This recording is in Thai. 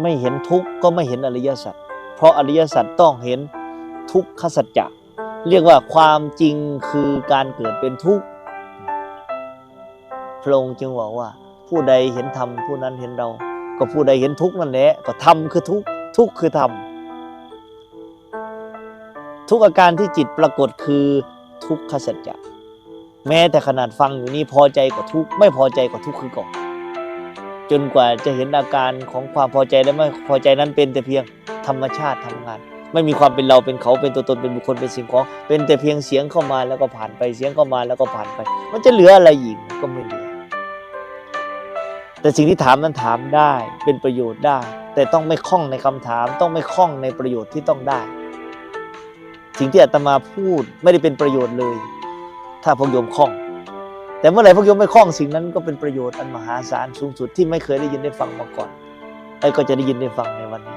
ไม่เห็นทุกข์ก็ไม่เห็นอริยสัจเพราะอริยสัจต้องเห็นทุกขสัจจะเรียกว่าความจริงคือการเกิดเป็นทุกข์พระองค์จึงบอกว่าผู้ใดเห็นธรรมผู้นั้นเห็นเราก็ผู้ใดเห็นทุกข์นั่นแหละก็ธรรมคือทุกข์ทุกข์คือธรรมทุกอาการที่จิตปรากฏคือทุกขสัจจะแม้แต่ขนาดฟังอยู่นี่พอใจก็ทุกข์ไม่พอใจก็ทุกข์คือก่อนจนกว่าจะเห็นอาการของความพอใจและไม่พอใจนั้นเป็นแต่เพียงธรรมชาติทำงานไม่มีความเป็นเราเป็นเขาเป็นตัวตนเป็นบุคคลเป็นสิ่งของเป็นแต่เพียงเสียงเข้ามาแล้วก็ผ่านไปเสียงเข้ามาแล้วก็ผ่านไปมันจะเหลืออะไรอีกก็ไม่เหลือแต่สิ่งที่ถามนั้นถามได้เป็นประโยชน์ได้แต่ต้องไม่คล่องในคำถามต้องไม่คล่องในประโยชน์ที่ต้องได้สิ่งที่อาตมาพูดไม่ได้เป็นประโยชน์เลยถ้าพวกโยมคล่องแต่เมื่อไหร่พวกโยมไม่คล่องสิ่งนั้นก็เป็นประโยชน์อันมหาศาลสูงสุดที่ไม่เคยได้ยินได้ฟังมาก่อนก็จะได้ยินได้ฟังในวันนี้